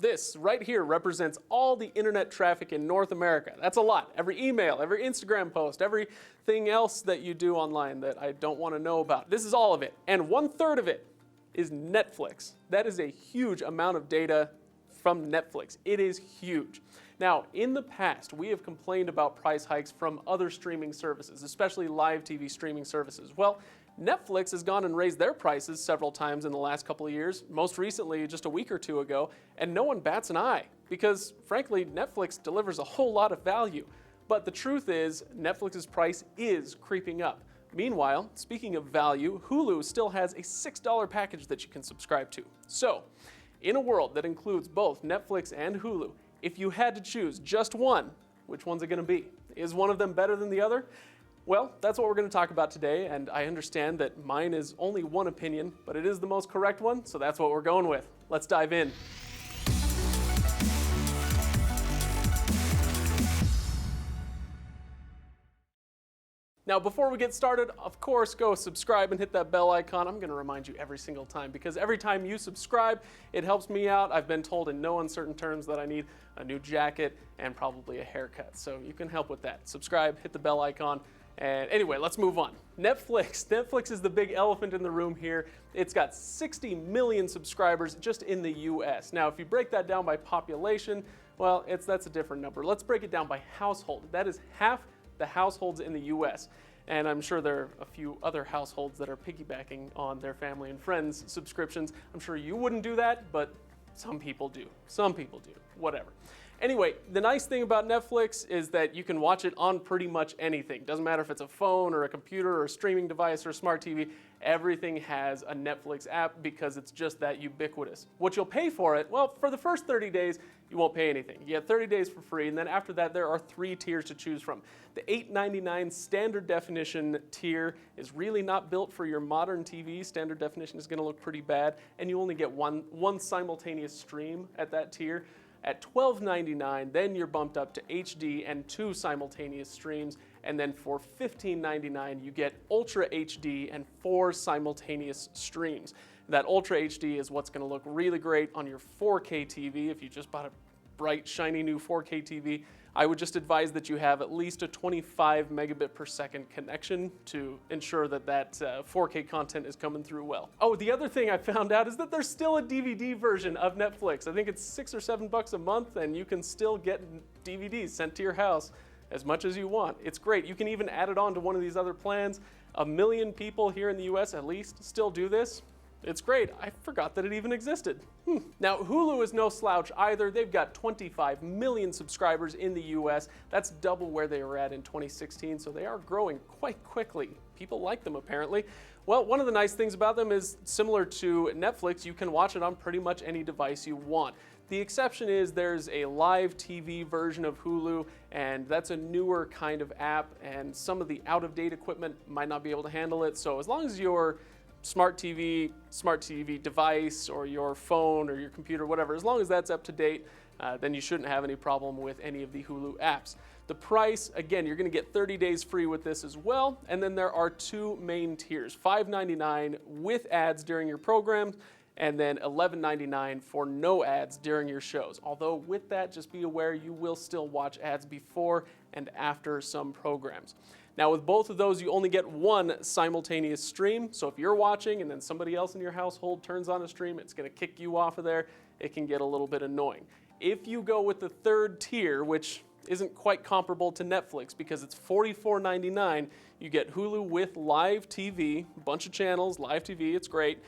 This right here represents all the internet traffic in North America. That's a lot. Every email, every Instagram post, everything else that you do online that I don't want to know about. This is all of it. And 1/3 of it is Netflix. That is a huge amount of data from Netflix. It is huge. Now, in the past, we have complained about price hikes from other streaming services, especially live TV streaming services. Well, Netflix has gone and raised their prices several times in the last couple of years, most recently just a week or two ago, and no one bats an eye because, frankly, Netflix delivers a whole lot of value. But the truth is, Netflix's price is creeping up. Meanwhile, speaking of value, Hulu still has a $6 package that you can subscribe to. So, in a world that includes both Netflix and Hulu, if you had to choose just one, which one's it going to be? Is one of them better than the other? Well, that's what we're going to talk about today, and I understand that mine is only one opinion, but it is the most correct one, so that's what we're going with. Let's dive in. Now, before we get started, of course, go subscribe and hit that bell icon. I'm going to remind you every single time because every time you subscribe, it helps me out. I've been told in no uncertain terms that I need a new jacket and probably a haircut, so you can help with that. Subscribe, hit the bell icon. And anyway, let's move on. Netflix is the big elephant in the room here. It's got 60 million subscribers just in the US. Now, if you break that down by population, well, that's a different number. Let's break it down by household. That is half the households in the US. And I'm sure there are a few other households that are piggybacking on their family and friends subscriptions. I'm sure you wouldn't do that, but some people do. Some people do. Whatever. Anyway, the nice thing about Netflix is that you can watch it on pretty much anything. Doesn't matter if it's a phone or a computer or a streaming device or a smart TV, everything has a Netflix app because it's just that ubiquitous. What you'll pay for it, well, for the first 30 days, you won't pay anything. You get 30 days for free, and then after that, there are 3 tiers to choose from. The $8.99 standard definition tier is really not built for your modern TV. Standard definition is going to look pretty bad, and you only get one simultaneous stream at that tier. At $12.99, then you're bumped up to HD and 2 simultaneous streams, and then for $15.99, you get Ultra HD and 4 simultaneous streams. That Ultra HD is what's going to look really great on your 4K TV. If you just bought a bright, shiny new 4K TV, I would just advise that you have at least a 25 megabit per second connection to ensure that 4K content is coming through well. Oh, the other thing I found out is that there's still a DVD version of Netflix. I think it's $6 or $7 a month, and you can still get DVDs sent to your house as much as you want. It's great. You can even add it on to one of these other plans. 1 million people here in the US at least still do this. It's great. I forgot that it even existed. Now, Hulu is no slouch either. They've got 25 million subscribers in the US. That's double where they were at in 2016, so they are growing quite quickly. People like them, apparently. Well, one of the nice things about them is, similar to Netflix, you can watch it on pretty much any device you want. The exception is there's a live TV version of Hulu, and that's a newer kind of app, and some of the out-of-date equipment might not be able to handle it. So as long as your smart TV device or your phone or your computer, whatever, as long as that's up to date, then you shouldn't have any problem with any of the Hulu apps. The price, again, you're going to get 30 days free with this as well, and then there are 2 main tiers, $5.99 with ads during your program, and then $11.99 for no ads during your shows. Although with that, just be aware you will still watch ads before and after some programs. Now, with both of those, you only get 1 simultaneous stream. So if you're watching and then somebody else in your household turns on a stream, it's going to kick you off of there. It can get a little bit annoying. If you go with the 3rd tier, which isn't quite comparable to Netflix because it's $44.99, you get Hulu with live TV, a bunch of channels, live TV, it's great.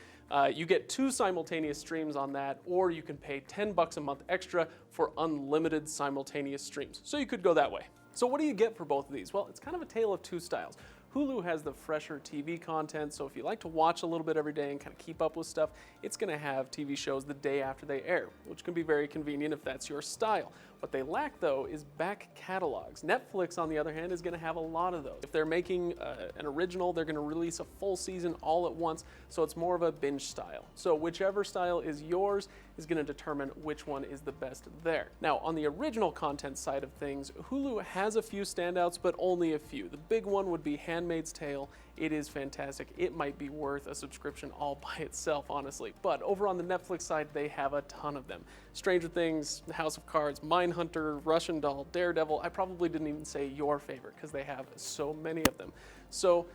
You get 2 simultaneous streams on that, or you can pay $10 a month extra for unlimited simultaneous streams. So you could go that way. So what do you get for both of these? Well, it's kind of a tale of 2 styles. Hulu has the fresher TV content, so if you like to watch a little bit every day and kind of keep up with stuff, it's going to have TV shows the day after they air, which can be very convenient if that's your style. What they lack, though, is back catalogs. Netflix, on the other hand, is going to have a lot of those. If they're making an original, they're going to release a full season all at once, so it's more of a binge style. So whichever style is yours is going to determine which one is the best there. Now, on the original content side of things, Hulu has a few standouts, but only a few. The big one would be hand Handmaid's Tale. It is fantastic. It might be worth a subscription all by itself, honestly. But over on the Netflix side, they have a ton of them. Stranger Things, House of Cards, Mindhunter, Russian Doll, Daredevil. I probably didn't even say your favorite because they have so many of them. So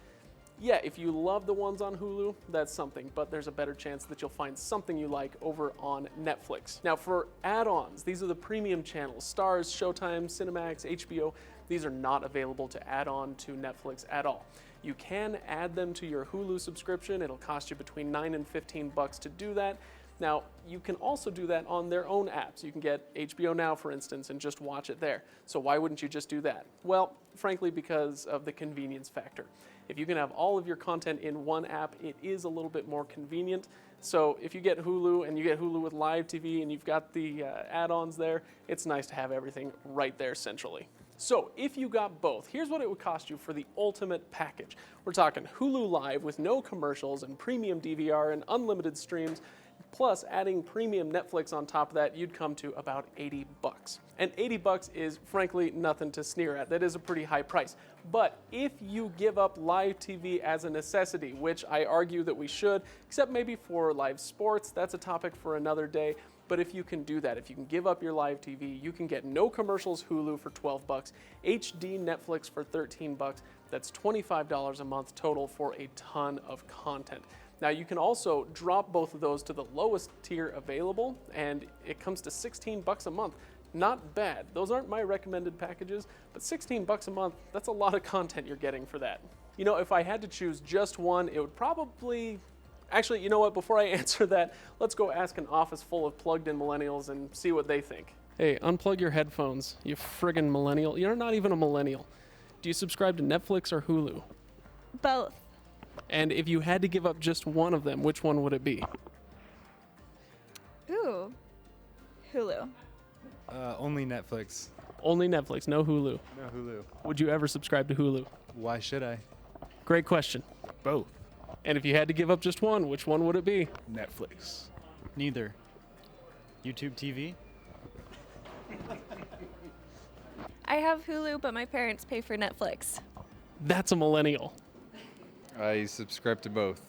yeah, if you love the ones on Hulu, that's something, but there's a better chance that you'll find something you like over on Netflix. Now for add-ons, these are the premium channels, Starz, Showtime, Cinemax, HBO. These are not available to add on to Netflix at all. You can add them to your Hulu subscription. It'll cost you between $9 and $15 to do that. Now, you can also do that on their own apps. You can get HBO Now, for instance, and just watch it there. So why wouldn't you just do that? Well, frankly, because of the convenience factor. If you can have all of your content in one app, it is a little bit more convenient. So if you get Hulu and you get Hulu with live TV and you've got the add-ons there, it's nice to have everything right there centrally. So if you got both, here's what it would cost you for the ultimate package. We're talking Hulu Live with no commercials and premium DVR and unlimited streams, plus adding premium Netflix on top of that, you'd come to about $80. And $80 is frankly nothing to sneer at. That is a pretty high price. But if you give up live TV as a necessity, which I argue that we should, except maybe for live sports, that's a topic for another day. But if you can do that, if you can give up your live TV, you can get no commercials Hulu for $12, HD Netflix for $13. That's $25 a month total for a ton of content. Now you can also drop both of those to the lowest tier available, and it comes to $16 a month. Not bad. Those aren't my recommended packages, but $16 a month, that's a lot of content you're getting for that. You know, if I had to choose just one, it would probably... Actually, you know what? Before I answer that, let's go ask an office full of plugged-in millennials and see what they think. Hey, unplug your headphones, you friggin' millennial. You're not even a millennial. Do you subscribe to Netflix or Hulu? Both. And if you had to give up just one of them, which one would it be? Ooh. Hulu. Only Netflix. Only Netflix, no Hulu. No Hulu. Would you ever subscribe to Hulu? Why should I? Great question. Both. And if you had to give up just one, which one would it be? Netflix. Neither. YouTube TV? I have Hulu, but my parents pay for Netflix. That's a millennial. I subscribe to both.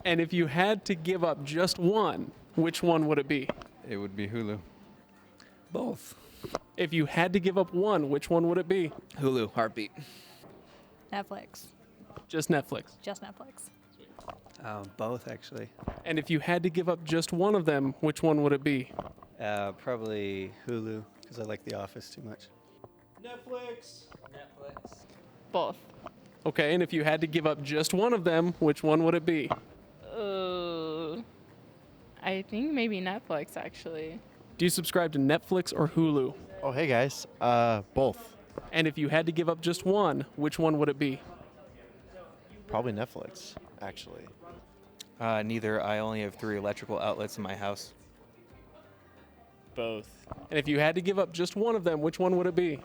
And if you had to give up just one, which one would it be? It would be Hulu. Both. If you had to give up one, which one would it be? Hulu, heartbeat. Netflix. Just Netflix. Just Netflix. Both, actually. And if you had to give up just one of them, which one would it be? Probably Hulu, because I like The Office too much. Netflix. Both. Okay, and if you had to give up just one of them, which one would it be? I think maybe Netflix, actually. Do you subscribe to Netflix or Hulu? Oh, hey guys. Both. And if you had to give up just one, which one would it be? Probably Netflix, actually. Neither. I only have 3 electrical outlets in my house. Both. And if you had to give up just one of them, which one would it be?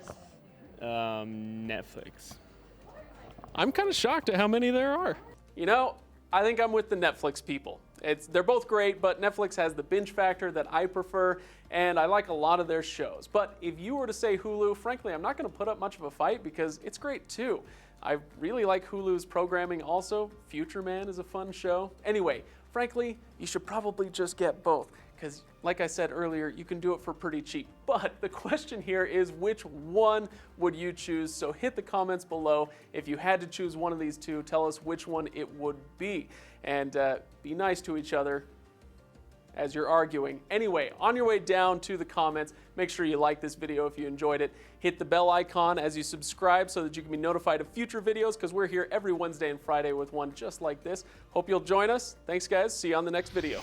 Netflix. I'm kind of shocked at how many there are. You know, I think I'm with the Netflix people. They're both great, but Netflix has the binge factor that I prefer, and I like a lot of their shows. But if you were to say Hulu, frankly, I'm not going to put up much of a fight because it's great too. I really like Hulu's programming also. Future Man is a fun show. Anyway, frankly, you should probably just get both because, like I said earlier, you can do it for pretty cheap. But the question here is, which one would you choose? So hit the comments below. If you had to choose one of these two, tell us which one it would be. And be nice to each other as you're arguing. Anyway, on your way down to the comments, make sure you like this video if you enjoyed it. Hit the bell icon as you subscribe so that you can be notified of future videos because we're here every Wednesday and Friday with one just like this. Hope you'll join us. Thanks, guys. See you on the next video.